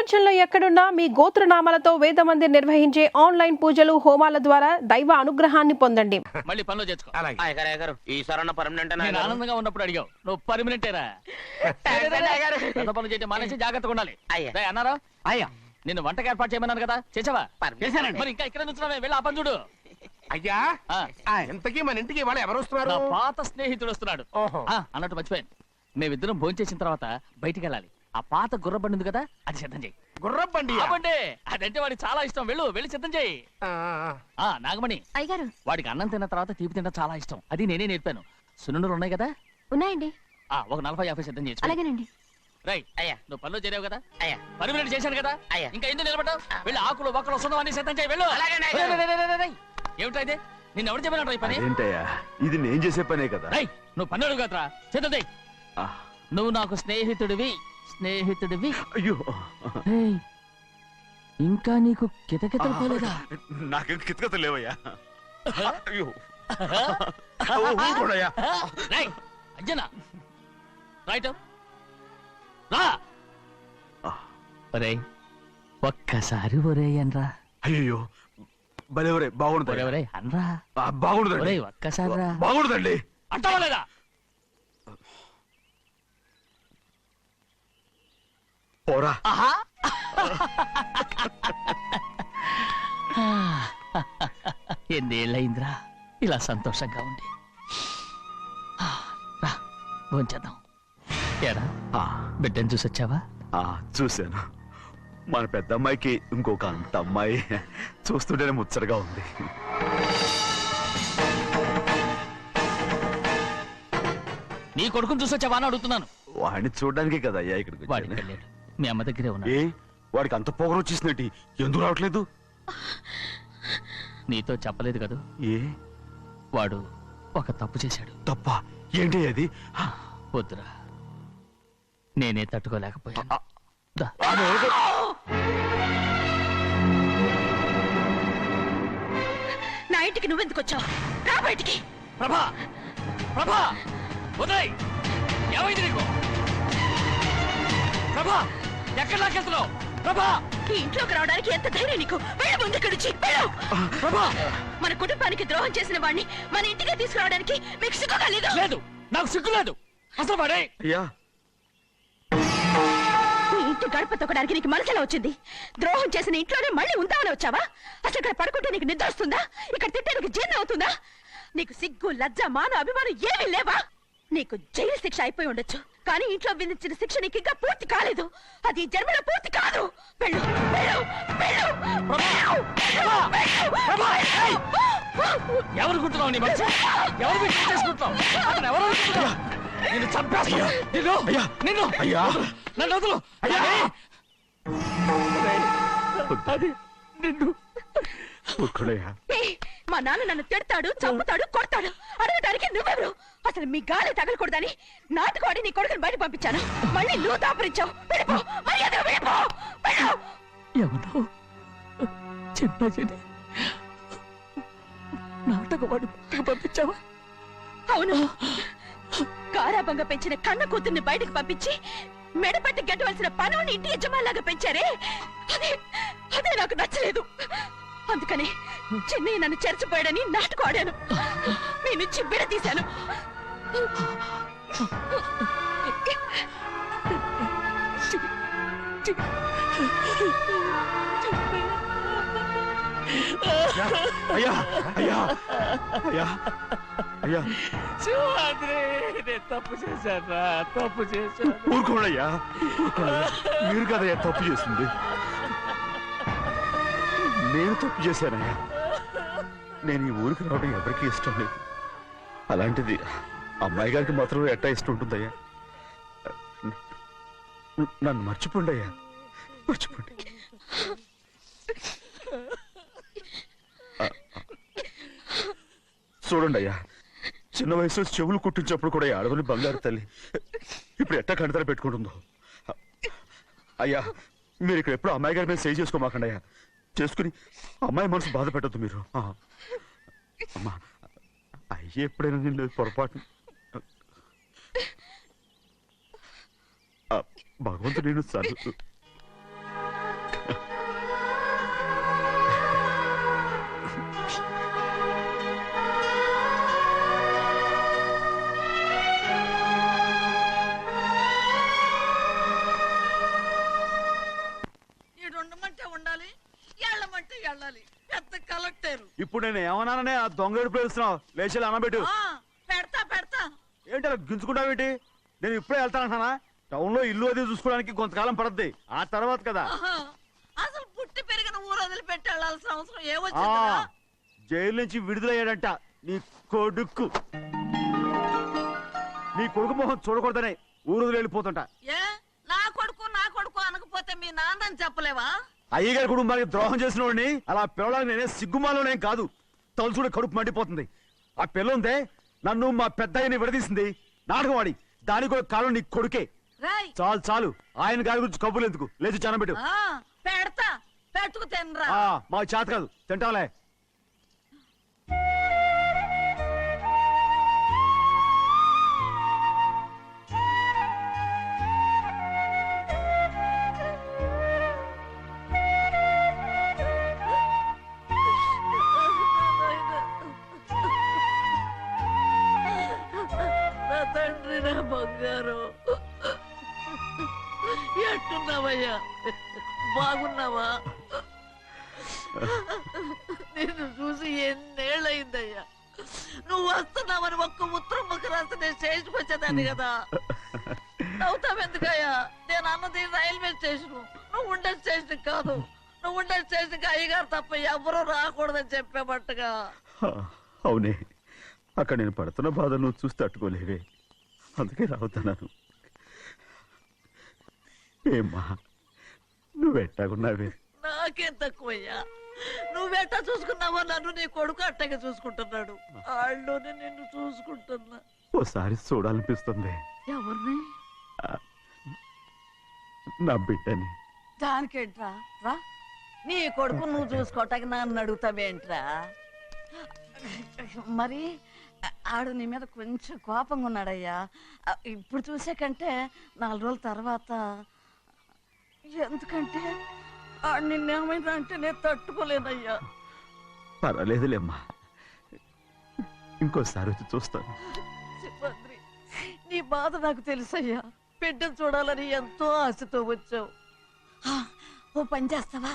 ప్రపంచంలో ఎక్కడున్నా మీ గోత్రనామాలతో వేదమందిర్ నిర్వహించే ఆన్లైన్ పూజలు హోమాల ద్వారా దైవ అనుగ్రహాన్ని పొందండి. మళ్ళీ పనిలో చేర్చుకో. ఈసారన్న పర్మనెంట్ నేను ఆనందంగా ఉన్నప్పుడు అడిగావు, నువ్వు పర్మనెంటేరా? పెద్ద పనులు చేయడం మానేసి జాగ్రత్తగా ఉండాలి. రేయ్ అన్నారా? అయ్యా నిన్ను వంటకి ఏర్పాటు చేయమన్నాను కదా, చేసావా? చేశానండి. మరి ఇంకా ఇక్కడ నుంచున్నావే, వెళ్ళి ఆ పని చూడు. అయ్యా ఇంతకీ మన ఇంటికి వాళ్ళు ఎవరు వస్తున్నారు? నా పాత స్నేహితుడు వస్తున్నాడు. ఓహో. అన్నట్టు మర్చిపోయాను, మేమిద్దరం భోంచేసిన తర్వాత బయటికి వెళ్ళాలి. ఆ పాత గుర్ర బండి ఉంది కదా, అది సిద్ధం చేయి. గుర్రబండి బండి అదంటే వాడికి చాలా ఇష్టం. వెళ్ళి సిద్ధం చేయి. నాగమణి, అయ్యగారు వాడికి అన్నం తిన్న తర్వాత తీపి తినడం చాలా ఇష్టం. అది నేనే నేర్పాను. సున్నుండలు ఉన్నాయి కదా, ఉన్నాయండి. ఒక 40-50 సిద్ధం చేయొచ్చు. అలాగేనండి. రై అయ్యా నువ్వు పనిలో చేరావు కదా, అయ్యా పర్మనెంట్ చేశాను కదా, అయ్యా. ఇంకా ఎందుకు నిలబడ్డావు? వెళ్ళి ఆకులు బొక్కలు సున్నం అన్ని సిద్ధం చేయి. వెళ్ళు. అలాగేనే. ఏమిటా ఇది? నిన్ను ఎవరు చెప్పినట్టు ఈ పని? ఏంటయ్యా ఇది నేను చేసే పనే కదా. రై నువ్వు పని అడుగు కదరా, సిద్ధం చేయి. నువ్వు నాకు స్నేహితుడివి. అయ్యో ఏయ్, ఇంకా నీకు కితకితలు పోలేదా? నాకేం కితకత లేవయ్యా. అయ్యో ఊరుకోడయ్యా. రేయ్ అంజనా, రైట్ రా. ఒరేయ్ ఒక్కసారి ఒరేయ్ అనరా. అయ్యో భలేవరే బాగుండదు. ఒరేయ్ అనరా. బాగుండదండి. ఒరేయ్ ఒక్కసారి రా. బాగుండదండి. అంటావా లేదా? పోరా. ఎన్నేళ్ళయిందిరా ఇలా సంతోషంగా ఉండి. రా భోంచేద్దాం. ఏరా బిడ్డను చూసొచ్చావా? చూశాను. మన పెద్ద అమ్మాయికి ఇంకొక అంత అమ్మాయి చూస్తుంటేనే ముచ్చటగా ఉంది. నీ కొడుకుని చూసొచ్చావా అని అడుగుతున్నాను. వాడిని చూడడానికి కదా అయ్యా ఇక్కడికి వాడికి వచ్చాను. వెళ్ళాడు, మీ అమ్మ దగ్గరే ఉన్నా. ఏ వాడికి అంత పొగరు వచ్చేసినట్టు ఎందుకు రావట్లేదు? నీతో చెప్పలేదు కదూ, ఏ వాడు ఒక తప్పు చేశాడు. తప్ప ఏంటి అది? వద్దురా, నేనే తట్టుకోలేకపోయాను. దా. నా ఇంటికి నువ్వెందుకు వచ్చావు? రా బయటికి. ప్రభా ప్రభా ఉదయ్, ఏమైంది నీకు? ప్రభా ఎక్కడ లాకెళ్తున్నావు? ప్రభా ఈ ఇంట్లోకి రావడానికి ఎంత ధైర్యం నీకు? వెళ్ళు ముందు ఇక్కడి నుంచి, వెళ్ళు. ప్రభా మన కుటుంబానికి ద్రోహం చేసిన వాడిని మన ఇంటికి తీసుకురావడానికి మీకు సిగ్గుగా లేదు? లేదు, నాకు సిగ్గు లేదు అసలు. వాడే అయ్యా నీ ఇంటి గడప తొక్కడానికి నీకు మనసులో వచ్చింది. ద్రోహం చేసిన ఇంట్లోనే మళ్ళీ ఉందామని వచ్చావా? అసలు ఇక్కడ పడుకుంటే నీకు నిద్ర వస్తుందా? ఇక్కడ తింటే నీకు జీర్ణం అవుతుందా? నీకు సిగ్గు, లజ్జ, మాన, అభిమానం ఏమీ లేవా? నీకు జైలు శిక్ష అయిపోయి ఉండొచ్చు, కానీ ఇంట్లో విధించిన శిక్ష నీకు ఇంకా పూర్తి కాలేదు. అది ఈ జన్మలో పూర్తి కాదు. వెళ్ళు, వెళ్ళు, వెళ్ళు, వెళ్ళు. ఎవరు కుంటున్నావు? నీ మనసు ఎవరు చేసుకుంటున్నావు? అతను ఎవరు అనుకుంటున్నావు? నిన్ను చంపేస్తా. నిన్ను అయ్యా నన్ను వదులు. అది నిన్ను. ఏయ్, మా నాన్న నన్ను తిడతాడు, చంపుతాడు, కొడతాడు. అడగడానికి నువ్వెవరు? అసలు మీ గాలి తగలకూడదని నాటుకోడి నీ కొడుకుని బయట పంపించాను. మళ్ళీ నువ్వు దాపరించావు. వెళ్ళిపో, మర్యాదగా వెళ్ళిపో, వెళ్ళు. ఎవరు చిన్న నాటకవాడు పంపించావా? అవును, గారాబంగా పెంచిన కన్న కూతుర్ని బయటకు పంపించి మెడపట్టి గెట్టవలసిన పనుని ఇంటి యజమానిలాగా పెంచారే, అదే నాకు నచ్చలేదు. అందుకని చెన్నయ్య నన్ను చెరచిపోయాడని నాటకం ఆడాను. మీ నుంచి విడదీశాను. అయ్యా అయ్యా అయ్యా అయ్యా తప్పు చేశాను, తప్పు చేశాను. ఊరుకోడయ్యా, మీరు కదయ్యా తప్పు చేసింది. నేను తప్పు చేశానయ్యా. నేను ఈ ఊరికి రావడం ఎవరికి ఇష్టం లేదు. అలాంటిది అమ్మాయి గారికి మాత్రం ఎట్టా ఇష్టం ఉంటుందయ్యా. నన్ను మర్చిపోండి అయ్యా, మర్చిపోండి. చూడండి అయ్యా, చిన్న వయసులో చెవులు కుట్టించినప్పుడు కూడా అడవుని బంగారు తల్లి ఇప్పుడు ఎట్టా కంటతర పెట్టుకుంటుందో. అయ్యా మీరు ఇక్కడ ఎప్పుడు అమ్మాయి గారి మీద సేవ్ చేసుకోమాకండి అయ్యా. చేసుకుని అమ్మాయి మనసు బాధ పెట్టద్దు మీరు. అమ్మా అయ్యే ఎప్పుడైనా నేను పొరపాటు భగవంతుడు నేను పెట్టారు. ఇప్పుడు నేను ఏమన్నాననే ఆ దొంగ ఏడుపు వేస్తున్నావు. లేచి అన్నబెట్టు. పెడతా పెడతా. ఏంటి అలా గించుకుంటావేంటి? నేను ఇప్పుడే వెళ్తానంటానా? టౌన్ లో ఇల్లు అది చూసుకోవడానికి కొంతకాలం పడద్ది. ఆ తర్వాత కదా. అసలు పుట్టి పెరిగిన ఊరు వదిలిపెట్టి వెళ్ళాల్సిన అవసరం ఏమొచ్చిందిరా? జైలు నుంచి విడుదలయ్యాడంట నీ కొడుకు. నీ కొడుకు మొహం చూడకూడదనే ఊరు వెళ్ళిపోతుంటా. ఏ నా కొడుకు అనకపోతే మీ నాన్నని చెప్పలేవా? అయ్యగారి కుటుంబానికి ద్రోహం చేసిన వాడిని అలా పిల్లడానికి నేనే సిగ్గుమాలోనేం కాదు. తలుచుకుంటే కడుపు మండిపోతుంది. ఆ పిల్ల ఉందే నన్ను మా పెద్దయ్యని విడదీసింది. నాటకం ఆడి దానికి కూడా కాలం నీ కొడుకే. రాయ్ చాలు చాలు ఆయన గారి గురించి కబుర్లు ఎందుకు? లేచి చనబెట్టు. పెడతా పెట్టుకు తినరా. మా చేత కాదు తింటాంలే. నా తండ్రి నా బంగారు ఎట్టున్నావయ్యా? బాగున్నావా? నిన్ను చూసి ఎన్నేళ్ళయిందయ్యా. నువ్వు వస్తున్నావని ఒక్క ఉత్తరం ముక్క రాస్తే నేను స్టేషన్కి వచ్చేదాన్ని కదా. నవ్వుతావెందుకయ్యా? నేను అన్నది రైల్వే స్టేషన్, నువ్వు ఉండే స్టేషన్ కాదు. నువ్వు ఉండే స్టేషన్కి అయ్యగారు తప్ప ఎవరూ రాకూడదని చెప్పేమట్టుగా. అవునే, అక్కడ నేను పడుతున్న బాధ నువ్వు చూసి తట్టుకోలేవే, అందుకే రావుతున్నాను. ఏమ్మా నువ్వెట్టాగున్నావే? నాకేం తక్కువయ్యా. నువ్వెట్టా చూసుకున్నావో నన్ను నీ కొడుకు అట్టగా చూసుకుంటున్నాడు. వాళ్ళలోనే నిన్ను చూసుకుంటున్నా. ఓసారి చూడాలనిపిస్తుంది ఎవరిని? నా బిడ్డని. దానికేంట్రా? రా, నీ కొడుకు నువ్వు చూసుకోవటానికి నన్ను అడుగుతావేంట్రా? మరి ఆడు నీ మీద కొంచెం కోపంగా ఉన్నాడయ్యా. ఇప్పుడు చూసే కంటే 4 రోజుల తర్వాత. ఎందుకంటే ఆడు నిన్నేమైనా అంటే నేను తట్టుకోలేనయ్యా. పర్వాలేదులేమ్మా, ఇంకోసారి వచ్చి చూస్తాను. సింహాద్రి, నీ బాధ నాకు తెలుసయ్యా. బిడ్డను చూడాలని ఎంతో ఆశతో వచ్చావు. ఓ పని చేస్తావా?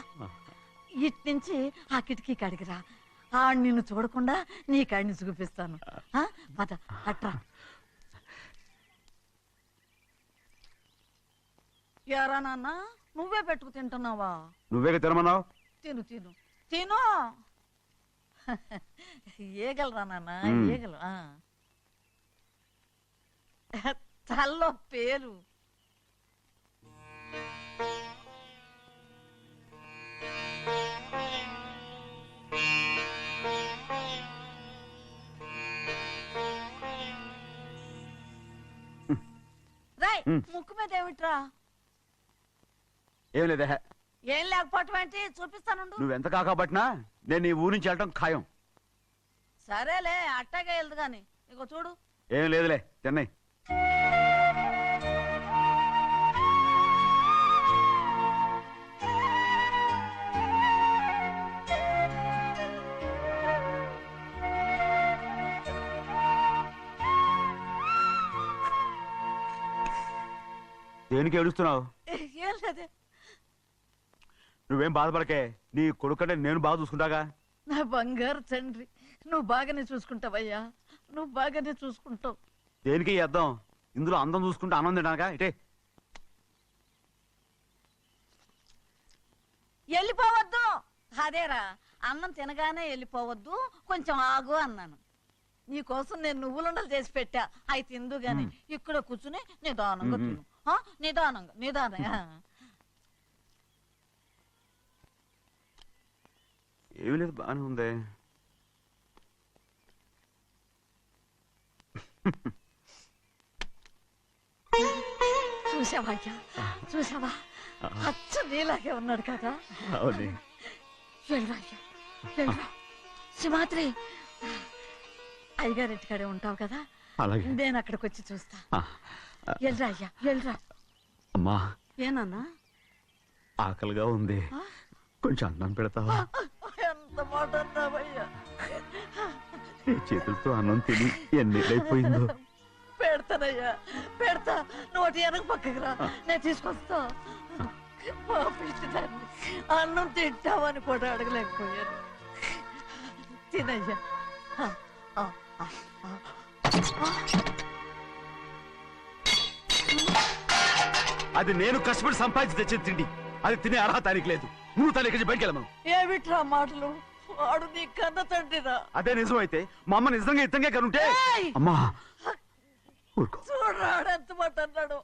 ఇటు నుంచి ఆ కిటికీ కాడికిరా. ఆడు నిన్ను చూడకుండా నీ కాడిని చూపిస్తాను. పద అట్రా. యారా నాన్న, నువ్వే పెట్టుకు తింటున్నావా? నువ్వే తినమన్నావు. తిను తిను తిను. ఏగలరా నాన్న, ఏగలు. తల్లో పేరు. రాయ్, ముక్కు మీద ఏమిట్రా? ఏం లేదే. ఏం లేకపోవటం ఏంటి? చూపిస్తాను. నువ్వెంత కాకబట్టినా నేను ఈ ఊరి నుంచి వెళ్ళటం ఖాయం. సరేలే, అట్టాగే వెళ్దు గాని. ఇగో చూడు. ఏం లేదులే, తిన్నాయి. దేనికి ఏడుస్తున్నావు? ఏం లేదే. నువ్వేం బాధపడకే, నీ కొడుకంటే నేను బాగా చూసుకుంటాగా. నా బంగారు తండ్రి, నువ్వు బాగానే చూసుకుంటావయ్యా. నువ్వు బాగానే చూసుకుంటావు. దేనికి అర్థం? ఇందులో అందం చూసుకుంటే ఆనందం తినగా ఇటే. వెళ్ళిపోవద్దు. అదేరా, అన్నం తినగానే వెళ్ళిపోవద్దు, కొంచెం ఆగు అన్నాను. నీకోసం నేను నువ్వులుండలు చేసి పెట్టా. అవి తిందు గాని ఇక్కడ కూర్చుని నిదానంగా తిను. నిదానంగా నిదానంగా. ఏమి లేదు, బాగానే ఉంది. చూసావా అయ్యా, చూసావా? అచ్చ నీలాగే ఉన్నాడు కదా. అవునే. వెళ్ళరా అయ్యా, వెళ్ళరా. సింహాద్రి, అయ్యగారింటికాడే ఉంటావు కదా. అలాగే. నేను అక్కడికి వచ్చి చూస్తా. వెళ్ళరా అయ్యా, వెళ్ళరా. అమ్మా, ఏనన్నా? ఆకలిగా ఉంది, కొంచెం అన్నం పెడతావా? ఎంత మాట అన్నావయ్యా. నీ చేతులతో అన్నం తిని ఎన్నేళ్ళైపోయిందో. పెడతానయ్యా, పెడతా. నోటి వెనక పక్కకి రా, నేను తీసుకొస్తా. అన్నం తింటావని కూడా అడగలేకపోయాను. తినయ్యా ఆ, ఆ, ఆ, ఆ. అది నేను కష్టపడి సంపాదించి తెచ్చే తిండి. అది తినే అర్హత ఆయనకి లేదు. నువ్వు తన ఇక్కడి బయటికి వెళ్ళమను. ఏమిట్రా మాటలు? వాడు నీ కన్న తండ్రిరా. అదే నిజం అయితే మా అమ్మ నిజంగా ఇద్దంగా కనుంటే. ఏయ్! అమ్మా ఊరుకో. చూడరాడు ఎంత మాట అన్నాడు.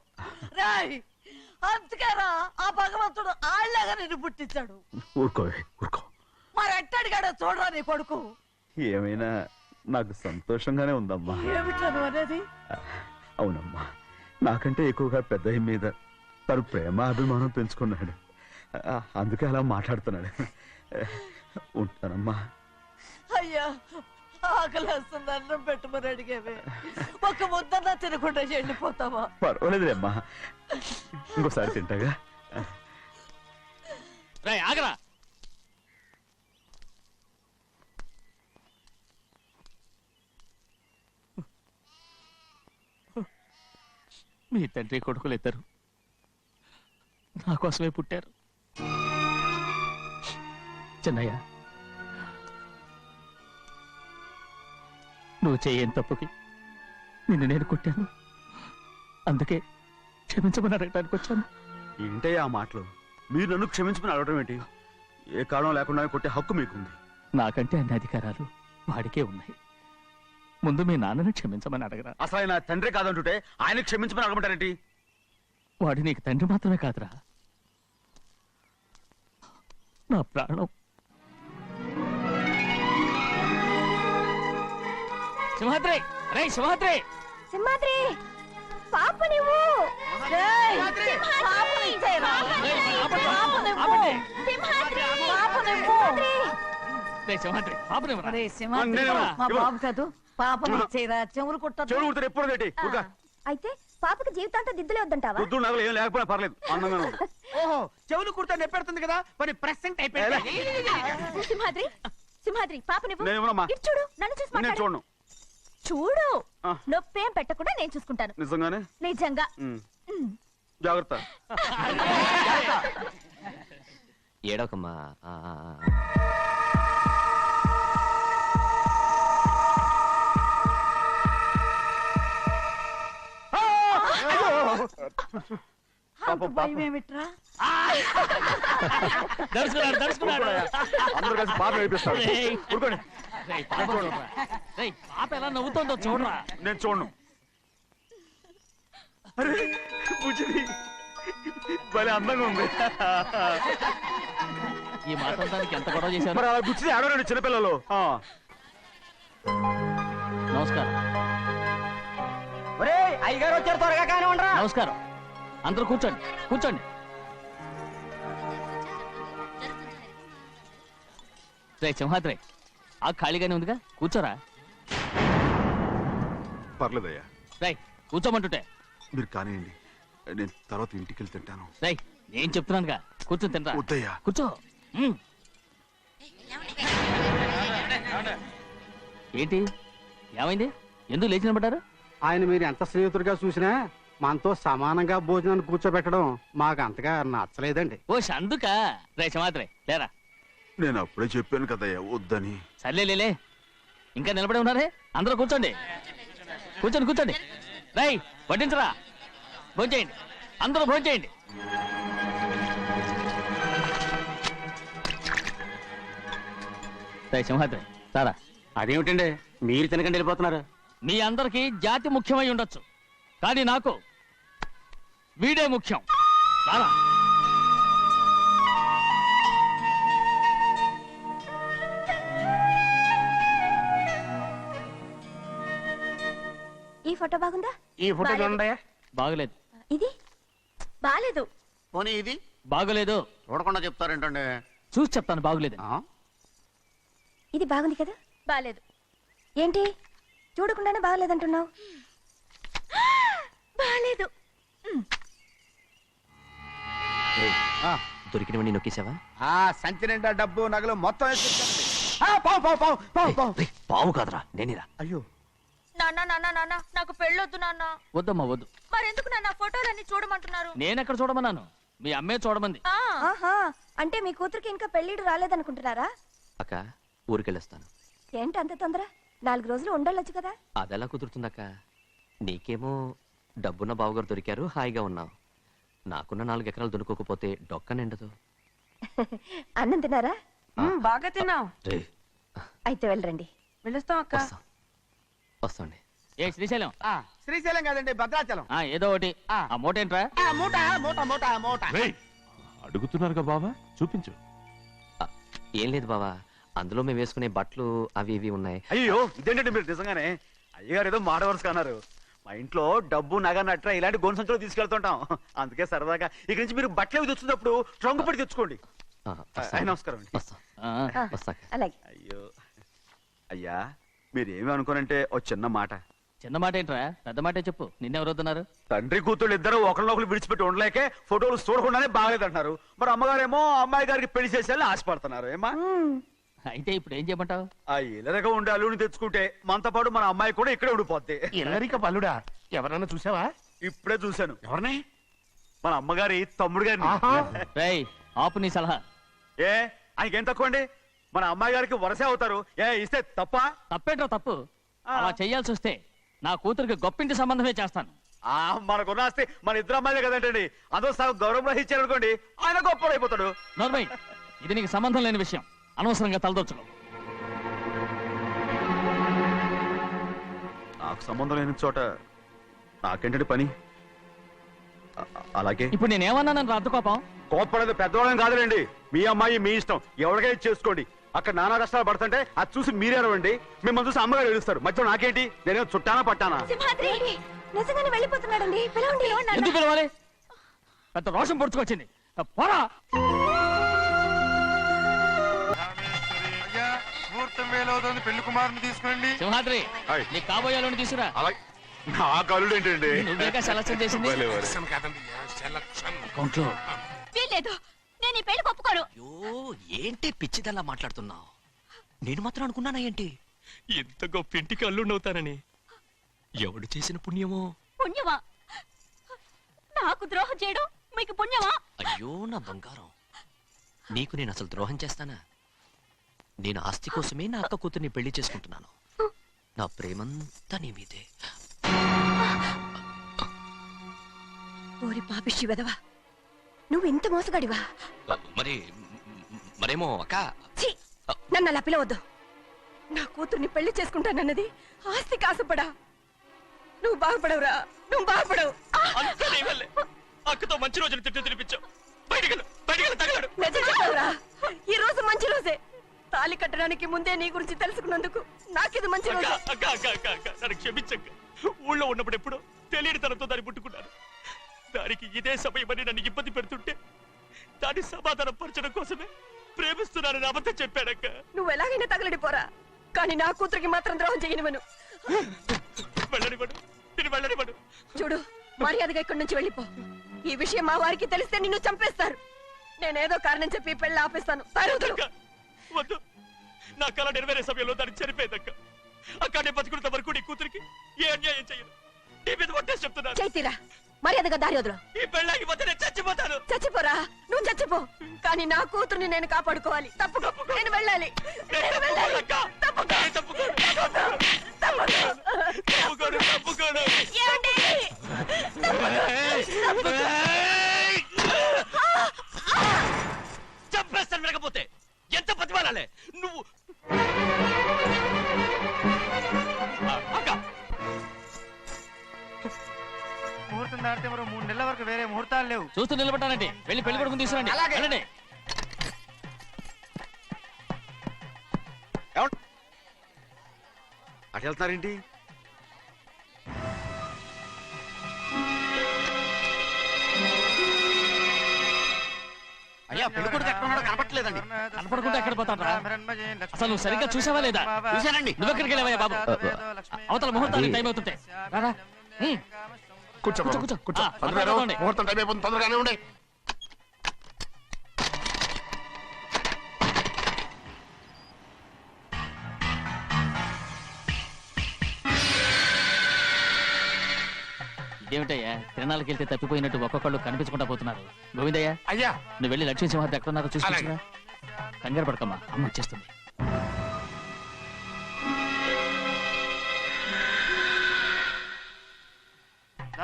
రాయ్ అందుకేరా ఆ భగవంతుడు ఆళ్ళగా నిన్ను పుట్టించాడు. ఊరుకోవే ఊరుకో. మరి ఎట్టడిగాడో చూడరా నీ కొడుకు. ఏమైనా నాకు సంతోషంగానే ఉందమ్మా. ఏమిట్రా నువ్వు అనేది? అవునమ్మా, నాకంటే ఎక్కువగా పెద్ద మీద తను ప్రేమ అభిమానం పెంచుకున్నాడు. అందుకే అలా మాట్లాడుతున్నాడు. ఉంటానమ్మా. అయ్యా ఆకలేస్తుంది, అన్నం పెట్టమని అడిగేవే. ఒక ముద్దన్నా తినకుండా వెళ్ళిపోతావా? పర్వాలేదులేమ్మా, ఇంకోసారి తింటాగా. రేయ్ ఆగరా. మీ తండ్రి కొడుకులు ఇద్దరు నా కోసమే పుట్టారు. చిన్నయ్య, నువ్వు చేయని తప్పుకి నిన్ను నేను కొట్టాను. అందుకే క్షమించమని అడగడానికి వచ్చాను. ఏంటయ్యా ఆ మాటలు? మీరు నన్ను క్షమించమని అడగడం ఏంటి? ఏ కారణం లేకుండా కొట్టే హక్కు మీకుంది. నాకంటే అన్ని అధికారాలు వాడికే ఉన్నాయి. ముందు మీ నాన్నని క్షమించమని అడగరా. అసలు ఆయన తండ్రి కాదంటుంటే ఆయన క్షమించమని అడగమంటారేంటి? వాడు నీకు తండ్రి మాత్రమే కాదురా, నా ప్రాణం. సింహాద్రి, రే సింహాద్రి. సింహాద్రి పాప నువ్వు ఏయ్, పాపని ఇచ్చేయరా. పాపనివ్వు. పాపనివ్వు. రే సింహాద్రి, పాపనివ్వరా. ఒరే సింహాద్రి, నేనేమో, మా ఇవ్వ. బాబు కాదు, పాపని ఇచ్చేయరా. చెవులు కుట్టదు. చెవులు కుడితే ఎప్పుడు ఏంటి? అయితే పాపకి జీవితాంతం దిద్దులే వద్దంటావా? పొద్దున్న నగలు ఏం లేకపోయినా పర్లేదు, అందంగా ఉంది. ఓహో, చెవులు కుడితే నెప్పెడుతుంది కదా, మరి ప్రెసెంట్ అయిపోయింది. సింహాద్రి సింహాద్రి పాప నువ్వు నేనేమోనమ్మా? ఇటు చూడు, నన్ను చూసి నేను మాట్లాడు. చూడను. చూడు ఆ. నొప్పేం పెట్టకుండా నేను చూసుకుంటాను. నిజంగానే? నిజంగా. జాగ్రత్త. ఏడవకమ్మా. అంత భయం ఏమిట్రా? దడుచుకున్నాడు, దడుచుకున్నాడు. అందరూ కలిసి పాప వేపిస్తారు. రేయ్. ఊరుకోండి. రేయ్, పాప చూడరా. రేయ్, పాప ఎలా నవ్వుతోందో చూడరా. నేను చూడను. అరే బుజ్జిది భలే అందంగా ఉంది. ఈ మాట్లాడడానికి ఎంత గొడవ చేశారు. మరి అలా బుచ్చిది ఆడవారండి చిన్నపిల్లలు. నమస్కారం. అయ్యగారు వచ్చారు, త్వరగా కానీ ఉండరా. నమస్కారం. అందరూ కూర్చోండి, కూర్చోండి. రే సింహాద్రి, ఆ ఖాళీగానే ఉందిగా, కూర్చోరా. పర్లేదయ్యా, రేయ్ కూర్చోమంటుంటే. మీరు కానివ్వండి, నేను తర్వాత ఇంటికి వెళ్ళి తింటాను. రేయ్ నేను చెప్తున్నానుగా, కూర్చొని తింటా. వద్దయ్యా. కూర్చో. ఏంటి ఏమైంది? ఎందుకు లేచి నిలబడ్డారు? ఆయన మీరు ఎంత స్నేహితుడిగా చూసినా మనతో సమానంగా భోజనాన్ని కూర్చోబెట్టడం మాకు అంతగా నచ్చలేదండి. ఓ అందుకా. రే సింహాద్రి లేరా. నేను అప్పుడే చెప్పాను కదయ్యా వద్దని. సర్లేలే, ఇంకా నిలబడి ఉన్నారే. అందరూ కూర్చోండి, కూర్చోండి, కూర్చోండి. రై వడ్డించరా, భోంచేయండి, అందరూ భోంచేయండి. రై సింహాద్రి సారా. అదేమిటండి మీరు తినకండి వెళ్ళిపోతున్నారు? మీ అందరికీ జాతి ముఖ్యమై ఉండొచ్చు, కానీ నాకు వీడే ముఖ్యం. సారా. ఈ ఫోటో బాగుందా? ఈ ఫోటో చూడండి. బాగలేదు. ఇది బాలేదు. పోనీ ఇది బాగలేదు. చూడకుండా చెప్తారేంటండి? చూసి చెప్తాను బాగలేదు. ఇది బాగుంది కదా? బాలేదు. ఏంటి చూడకుండానే బాగలేదంటున్నావు? బాలేదు. దొరికినవన్నీ నొక్కేసావా? సంచి నిండా డబ్బు నగలు మొత్తం వేసుకొచ్చానండి. పావు పావు పావు పావు పావు. పావు కాదురా, నేనేరా. అయ్యో, నాన్న నాన్న నాన్న నాకు పెళ్ళొద్దు నాన్న. వద్దమ్మా వద్దు. మరెందుకు నాన్న ఫోటోలన్నీ చూడమంటున్నారు? నేనెక్కడ చూడమన్నాను, మీ అమ్మే చూడమంది. ఆహా, అంటే మీ కూతురికి ఇంకా పెళ్ళిడు రాలేదనుకుంటున్నారా? అక్క ఊరికెళ్ళొస్తాను. ఏంటి అంత తొందర? 4 రోజులు ఉండొచ్చు కదా. అదెలా కుదురుతుందక్క? నీకేమో డబ్బున్న బావగారు దొరికారు, హాయిగా ఉన్నావు. నాకున్న 4 ఎకరాలు దొరకకపోతే డొక్క నిండదు. అన్నం తిన్నారా? బాగా తిన్నాం. రే, అయితే వెళ్ళరండి. వెళ్ళొస్తాం అక్క. వస్తాండి. ఏ శ్రీశైలం శ్రీశైలం కాదండి, భద్రాచలం. ఏదో ఒకటి. ఆ మూట ఏంట్రా? మూట మూట మూట మూట. అడుగుతున్నారుగా బావా, చూపించు. ఏం లేదు బావా, అందులో మేము వేసుకునే బట్టలు అవి ఇవి ఉన్నాయి. అయ్యో, ఇదేంటండి మీరు నిజంగానే అయ్యగారు ఏదో మాడవర్స్ అన్నారు. మా ఇంట్లో డబ్బు నగ నట్ర ఇలాంటి గోను సంచులు తీసుకెళ్తుంటాం. అందుకే సరదాగా ఇక్కడి నుంచి మీరు బట్టలు అవి తెచ్చుకున్నప్పుడు ట్రంకు పెట్టి తెచ్చుకోండి. నమస్కారం అండి. వస్తా. అలాగే. అయ్యో అయ్యా, మీరేమి అనుకోనంటే ఓ చిన్న మాట. చిన్న మాట ఏంట్రా, పెద్ద మాటే చెప్పు. నిన్నెవరు వద్దన్నారు? తండ్రి కూతుళ్ళు ఇద్దరు ఒకరినొకరు విడిచిపెట్టి ఉండలేకే ఫోటోలు చూడకుండానే బాగలేదంటున్నారు. మరి అమ్మగారేమో అమ్మాయి గారికి పెళ్లి చేసేయాలని ఆశపడుతున్నారు. ఏమా అయితే ఇప్పుడు ఏం చేయమంటావు? ఆ ఇల్లరగా ఉండే అల్లుని తెచ్చుకుంటే మనతో పాటు మన అమ్మాయి కూడా ఇక్కడే ఉండిపోద్ది. ఇల్లరిక పల్లుడా? ఎవరన్నా చూసావా? ఇప్పుడే చూశాను. ఎవరిని? మన అమ్మగారి తమ్ముడు గారిని. రేయ్, ఆపు నీ సలహా. ఏ ఆయనకేం తక్కువ అండి? మన అమ్మాయి గారికి వరసే అవుతారు. ఏ ఇస్తే తప్ప? తప్పేంట్రా తప్పు? అలా చెయ్యాల్సి వస్తే నా కూతురికి గొప్పింటి సంబంధమే చేస్తాను. మనకున్న ఆస్తి మన ఇద్దరు అమ్మాయిలే కదంటండి. అదో సగం గౌరవం ఇచ్చారు అనుకోండి, ఆయన గొప్ప అయిపోతాడు. నోర్మై, ఇది నీకు సంబంధం లేని విషయం. అనవసరంగా తలదొచ్చుకో. నాకు సంబంధం లేని చోట నాకేంటంటే పని. అలాగే ఇప్పుడు నేనేమన్నానని రద్దు కోపం? కోప్పడేది పెద్దవాళ్ళని కాదులేండి. మీ అమ్మాయి మీ ఇష్టం, ఎవరికైనా చేసుకోండి. అక్కడ నానా కష్టాలు పడుతుంటే అది చూసి మీరే అరవండి. మిమ్మల్ని చూసి అమ్మగారు ఏడుస్తారు. మధ్యలో నాకేంటి? నేనేమో చుట్టానా పట్టానా? సింహాద్రి నిజంగానే వెళ్ళిపోతున్నాడండి. పిలవండి. ఎందుకు పిలవాలి? పెద్ద రోషం పొడుచుకొచ్చింది. పోరా. పెళ్లి కుమారుని తీసుకురండి. సింహాద్రి, హాయ్. నీ కాబోయేలోని తీసుకురా. నా కలుడు ఏంటండి? నువ్వేగా సెలక్షన్ చేసింది. అకౌంట్లో వీల్లేదు. నేను ఈ పెళ్లి ఒప్పుకోను. అయ్యో, ఏంటి పిచ్చిదల్లా మాట్లాడుతున్నావు? నేను మాత్రం అనుకున్నానా ఏంటి ఎంత గొప్ప ఇంటికి అల్లుండవుతానని? ఎవడు చేసిన పుణ్యమో? పుణ్యమా? నాకు ద్రోహం చేయడం మీకు పుణ్యమా? అయ్యో నా బంగారం, నీకు నేను అసలు ద్రోహం చేస్తానా? నేను ఆస్తి కోసమే నా అక్క కూతుర్ని పెళ్లి చేసుకుంటున్నాను. నా ప్రేమంతా నీ మీదే. ఓరి పాపిష్టి వెదవా, నువ్వు ఇంత మోసగాడివా? మరేమో అక్క. ఛీ, నన్ను అలా పిలవద్దు. నా కూతుర్ని పెళ్లి చేసుకుంటానన్నది ఆస్తి కాసపడా. నువ్వు బాగుపడవురా, నువ్వు బాగుపడవు. అక్కతో మంచి రోజులు తిట్టు తినిపించావు. నిజం చెప్పవురా, ఈ రోజు మంచి రోజే. తాళి కట్టడానికి ముందే నీ గురించి తెలుసుకున్నందుకు నాకిది మంచి రోజు. నన్ను క్షమించక్క. ఊళ్ళో ఉన్నప్పుడు ఎప్పుడో తెలియని తనతో దాన్ని పుట్టుకున్నాను. దానికి ఇదే సమయమని నన్ను ఇబ్బంది పెడుతుంటే దాన్ని సమాధానం పరచడం కోసమే ప్రేమిస్తున్నానని అబద్ధం చెప్పాడక్క. నువ్వు ఎలాగైనా తగలడిపోరా, కానీ నా కూతురికి మాత్రం ద్రోహం చేయనివను. వెళ్ళనివ్వడు, నేను వెళ్ళనివ్వడు. చూడు, మర్యాదగా ఇక్కడి నుంచి వెళ్ళిపో. ఈ విషయం మా వారికి తెలిస్తే నిన్ను చంపేస్తారు. నేనేదో కారణం చెప్పి పెళ్లి ఆపేస్తాను. అక్క, వద్దు. నా కళ నెరవేరే సమయంలో దాన్ని చనిపోయేదక్క. అక్కడే బతుకున్నంత వరకు నీ కూతురికి ఏ అన్యాయం చేయను. నీ మీద ఒట్టేసి చెప్తున్నాను. చైతీరా, మర్యాదగా దారి వదులు. ఈ పెళ్ళాకి పోతే నేను చచ్చిపోతాను. చచ్చిపోరా, నువ్వు చచ్చిపో. కానీ నా కూతుర్ని నేను కాపాడుకోవాలి. తప్పుకో, నేను వెళ్ళాలి. నేను వెళ్ళాలి. ఏమండి? చంపేస్తాను. వినకపోతే ఎంత బతిమాలాలే నువ్వు? ముహూర్తం దాటితే మరో 3 నెలల వరకు వేరే ముహూర్తాలు లేవు. చూస్తూ నిలబట్టానండి. వెళ్ళి పెళ్లి కొడుకుని తీసుకురండి. వెళ్ళండి. అటు వెళ్తున్నారేంటి? అయ్యా, పెళ్లి కొడుకు ఎక్కడ ఉన్నాడో కనపట్లేదండి. కనపడకుండా ఎక్కడ పోతాడ్రా? అసలు నువ్వు సరిగ్గా చూసావా లేదా? చూశానండి. నువ్వెక్కడికి వెళ్ళావయ్యా బాబు? అవతల ముహూర్తానికి టైం అవుతుంటే రారా. కూర్చో కూర్చో, కూర్చో. కూర్చో. ఆ, పట్టుకోండి. ముహూర్తం టైం అయిపోతుంది, తొందరగానే ఉండే. ఇదేమిటయ్యా, తిరణాలకు వెళ్తే తప్పిపోయినట్టు ఒక్కొక్కళ్ళు కనిపించకుండా పోతున్నారు. గోవిందయ్య, అయ్యా, నువ్వు వెళ్ళి లక్ష్మీ సింహాద్రి ఎక్కడున్నారో చూసుకుంటున్నా. కంగారు పడకమ్మా, అమ్మ వచ్చేస్తుంది.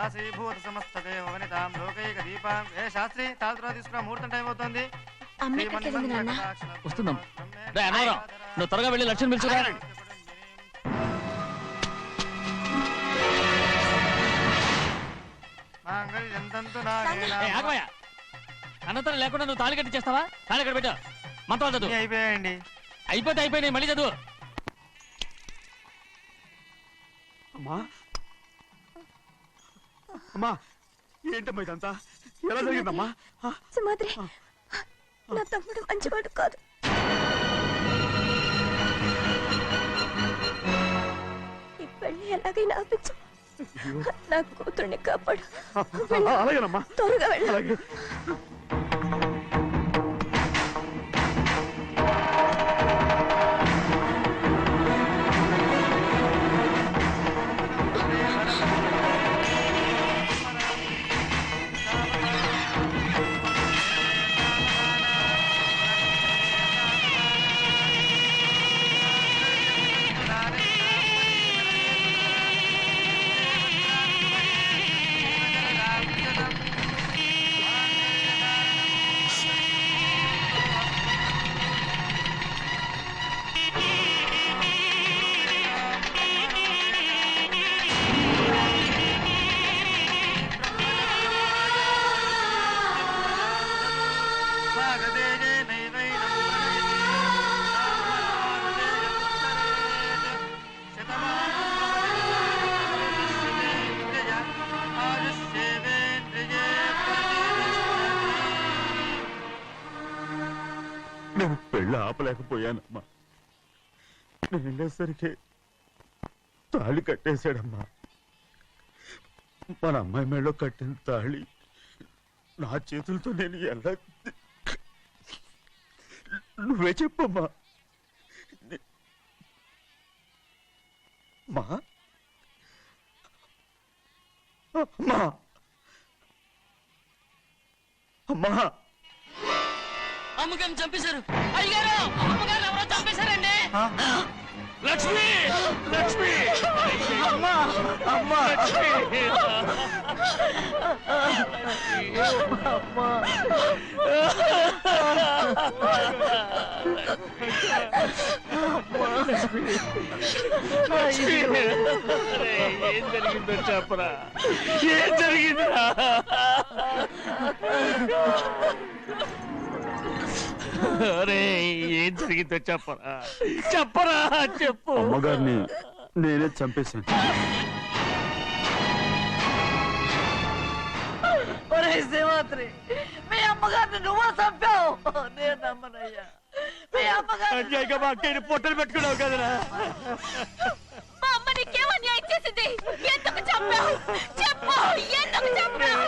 దాసీభూత సమస్త దేవ వనితాం లోకైక దీపాం. ఏ శాస్త్రి తాళతో తీసుకురా, ముహూర్తం టైం అవుతుంది. వస్తుందమ్మా. రే అన్నవరం, నువ్వు త్వరగా వెళ్ళి లక్ష్యం పిలుచురా. అన్నతరం లేకుండా నువ్వు తాళి కట్టి చేస్తావా? తాళి కట్టి పెట్టు. మంత్రాలు చదువు. అయిపోయాయండి. అయిపోయినాయి, మళ్ళీ చదువు. అమ్మా అమ్మా, ఏంటమ్మా ఇదంతా? ఎలా జరిగిందమ్మా? సుమాద్రి, నా తమ్ముడు మంచివాడు కాదు. ఈ పెళ్లి ఎలాగైనా ఆపించు. నా కూతుర్ని కాపాడు. అలాగేనమ్మా, త్వరగా వెళ్ళు. అలాగే. నేను పెళ్ళి ఆపలేకపోయానమ్మా. నేను వెళ్ళేసరికి తాళి కట్టేశాడమ్మా. మన అమ్మాయి మేడలో కట్టిన తాళి నా చేతులతో నేను ఎలా... నువ్వే చెప్పమ్మా. మా అమ్మా, అమ్మా, అమ్మగారిని చంపేశారు. అయ్యారు, అమ్మగారు ఎవరో చంపేశారండి. లక్ష్మి, లక్ష్మి, అమ్మా, అమ్మా, ఏం జరిగిందో చెప్పరా? ఏం జరిగిందా? అరే, ఏం జరిగిందో చెప్పరా? చెప్పరా, చెప్పు. అమ్మగారిని నేనే చంపేశాను. శ్రీమాత్రి, మీ అమ్మగారిని నువ్వు చంపావు. నేను నమ్మనయ్యా. మీ అమ్మగారు మా అక్కని పొట్టలు పెట్టుకున్నావు కదరా. మా అమ్మ నీకేం అన్యాయం చేసింది? ఎందుకు చంపావు? చెప్పు, ఎందుకు చంపావు?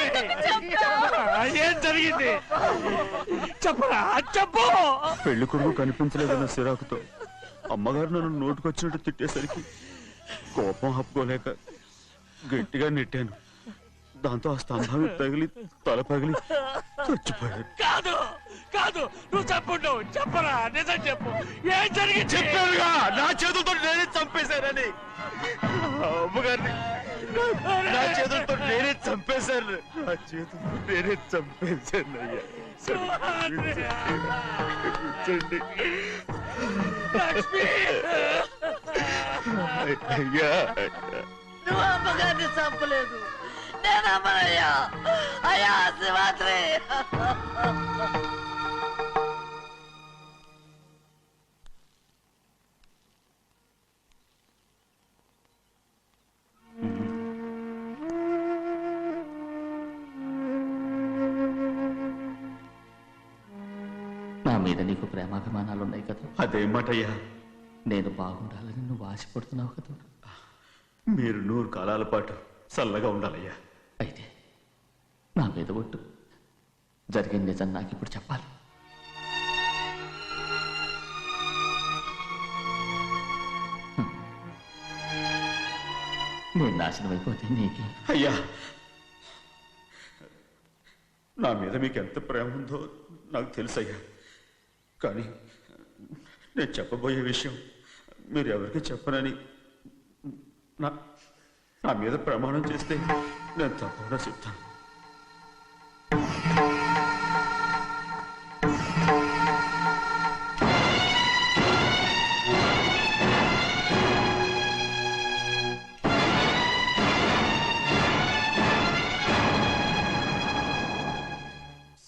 ఎందుకు చంపావు? ఏం జరిగింది చెప్పరా, చెప్పు. పెళ్లి కొడుకు కనిపించలేదన్న సిరాకుతో అమ్మగారు నన్ను నోటుకొచ్చినట్టు తిట్టేసరికి కోపం హప్పుకోలేక గట్టిగా నెట్టాను. దాంతో ఆ స్తంభం తగిలి తల పగిలి చచ్చిపోయాడు. కాదు కాదు, నువ్వు చెప్పుండు. చెప్పరా, నిజం చెప్పు. ఏం జరిగింది? చెప్పానుగా, నా చేతులతో నేనే చంపేశానని. అమ్మగారిని నా చేతులతో నేనే చంపేశాను. నా చేతులతో నేనే చంపేశాను. అయ్యా కూర్చోండి. అయ్యా, నువ్వు అమ్మగారిని చంపలేదు. నేను అమ్మనయ్యా. అయ్యా శ్రీమాత్రి. నా మీద నీకు ప్రేమాభిమానాలున్నాయి కదా. అదేమాటయ్యా? నేను బాగుండాలని నువ్వు ఆశపడుతున్నావు కదా. మీరు 100 కాలాల పాటు చల్లగా ఉండాలయ్యా. అయితే నా మీద ఒట్టు. జరిగిన నిజం నాకు ఇప్పుడు చెప్పాలి. నేను నాశనం అయిపోతే నీకే. అయ్యా, నా మీద మీకు ఎంత ప్రేమ ఉందో నాకు తెలుసయ్యా. కానీ నేను చెప్పబోయే విషయం మీరు ఎవరికి చెప్పనని నా మీద ప్రమాణం చేస్తే నేను తప్పకుండా చెప్తాను.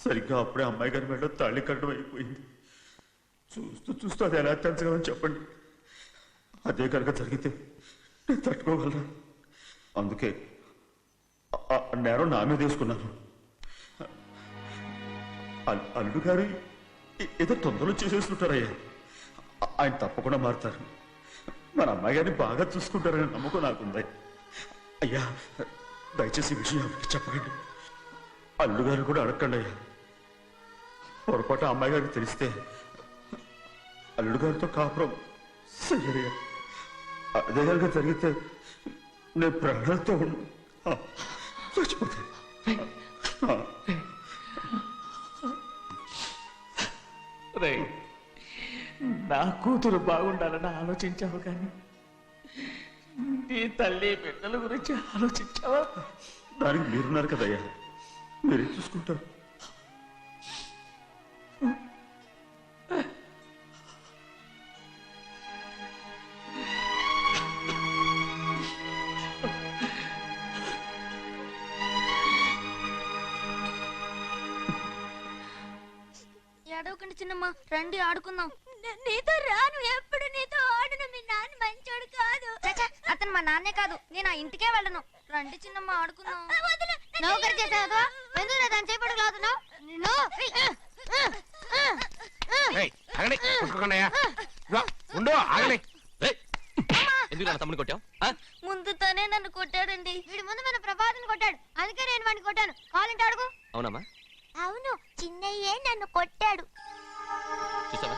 సరిగ్గా అప్పుడే అమ్మాయి గారి మెడలో తాళి కట్టడం అయిపోయింది. చూస్తూ చూస్తూ అది ఎలా తెంచగలని చెప్పండి. అదే కనుక జరిగితే నేను తట్టుకోగలరా? అందుకే ఆ నేరం నా మీద వేసుకున్నాను. అల్లుడు గారు ఏదో తొందరలో చేసేస్తుంటారయ్యా. ఆయన తప్పకుండా మారుతారు. మన అమ్మాయి గారిని బాగా చూసుకుంటారనే నమ్మకం నాకుంది. అయ్యా, దయచేసి ఈ విషయం ఎవరికి చెప్పకండి. అల్లుడు గారు కూడా అడగండి అయ్యా. పొరపాటు అమ్మాయి గారికి తెలిస్తే అల్లుడు గారితో కాపురం చెయ్యరయ్యా. అదే కనుక జరిగితే నేను ప్రాణాలతో చచ్చిపోతాను. నా కూతురు బాగుండాలని ఆలోచించావు కానీ నీ తల్లి బిడ్డల గురించి ఆలోచించావా? దానికి మీరున్నారు కదయ్యా, మీరే చూసుకుంటారు. ఏడవకండి చిన్నమ్మ, రండి ఆడుకుందాం. నీతో రాను, ఎప్పుడు నీతో ఆడను. మీ నాన్న మంచోడు కాదు. అతను మా నాన్నే కాదు, నేను ఆ ఇంటికే వెళ్ళను. రండి చిన్నమ్మ ఆడుకుందాం. నౌకరి చేసావు ఎందుకు దాని చేపడు కాదున్నావు నిన్ను. తమ్ముడు కొట్టావు? ముందు తనే నన్ను కొట్టాడండి. వీడి ముందు మన ప్రభాతం కొట్టాడు, అందుకే నేను వాడిని కొట్టాను. కావాలంటే అడుగు. అవునమ్మా, అవును, చిన్నయ్యే నన్ను కొట్టాడు. చూసావా,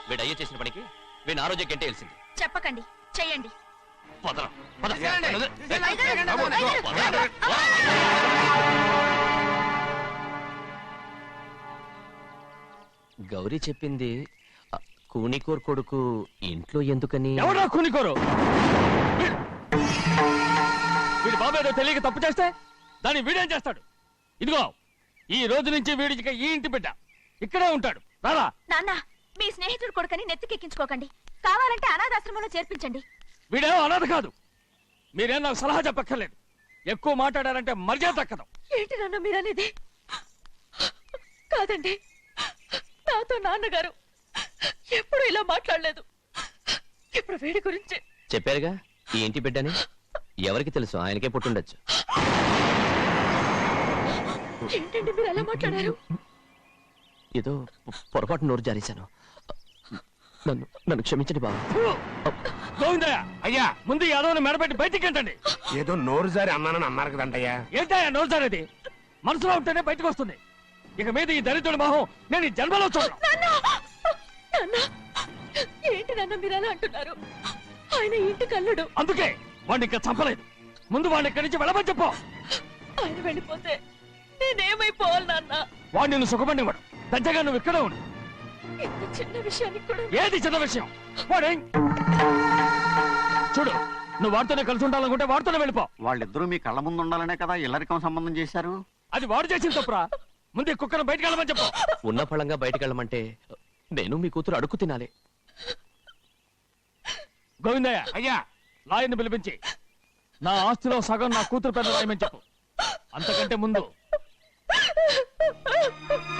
వీడు అయ్యే చేసిన పనికి వీడిని ఆ రోజే గంటే తెలిసింది. చెప్పకండి, చెయ్యండి. గౌరీ చెప్పింది కూనికోర్ కొడుకు ఇంట్లో ఎందుకని. ఎవడా కూనికోరు? వీడి బాబు ఏదో తెలియక తప్పు చేస్తే దాన్ని వీడేం చేస్తాడు? ఇదిగో, ఈ రోజు నుంచి వీడికి ఈ ఇంటి బిడ్డ ఇక్కడే ఉంటాడు. రారా. నాన్న, మీ స్నేహితుడు కొడుకని నెత్తికెక్కించుకోకండి. కావాలంటే అనాథాశ్రమంలో చేర్పించండి. వీడేమో అనాథ కాదు. మీరేం నాకు సలహా చెప్పక్కర్లేదు. ఎక్కువ మాట్లాడారంటే మర్యాద తక్కదు. ఏంటి నాన్న మీరనేది? కాదండి, నాతో నాన్నగారు ఎప్పుడు ఇలా మాట్లాడలేదు. ఇప్పుడు వీడి గురించి చెప్పారుగా ఈ ఇంటి బిడ్డని. ఎవరికి తెలుసు, ఆయనకే పుట్టుండొచ్చు. ఏంటండి మీరు ఎలా మాట్లాడారు? ఏదో పొరపాటు నోరు జారేశాను. నన్ను క్షమించండి బాబు. గోవిందయ్య, అయ్యా, ముందు ఈ అదవుని మెడపెట్టి బయటికి ఏంటండి? ఏదో నోరు జారి అన్నానని అన్నారు కదంటయ్యా. ఏంటయ్యా నోరు జారేది? మనసులో ఉంటేనే బయటకు వస్తుంది. ఇక మీద ఈ దరిద్రుడి మొహం నేను ఈ జన్మలో చూడను. ఏంటి నాన్న మీరు ఎలా అంటున్నారు? ఆయన ఇంటి కల్లుడు. అందుకే వాడిని ఇంకా చంపలేదు. ముందు వాడిని ఇక్కడి నుంచి వెళ్ళమని చెప్పు. ఆయన వెళ్ళిపోతే నేనేమైపోవాలి నాన్న? వాడు నిన్ను సుఖపడివాడు. దచ్చగా నువ్వు ఇక్కడే ఉండు. ఇంత చిన్న విషయానికి కూడా. ఏది చిన్న విషయం? వాడే చూడు, నువ్వు వాడితోనే కలిసి ఉండాలనుకుంటే వాడితోనే వెళ్ళిపో. వాళ్ళిద్దరూ మీ కళ్ళ ముందు ఉండాలనే కదా ఇల్లరికం సంబంధం చేశారు. అది వాడు చేసిన తప్పురా. ముందు కుక్కను బయటకు వెళ్ళమని చెప్పు. ఉన్న ఫలంగా బయటకు వెళ్ళమంటే నేను మీ కూతురు అడుగు తినాలి. గోవిందయ్య, అయ్యా, లాయర్ని పిలిపించి నా ఆస్తిలో సగం నా కూతురు పెద్ద రాయమని చెప్పు. అంతకంటే ముందు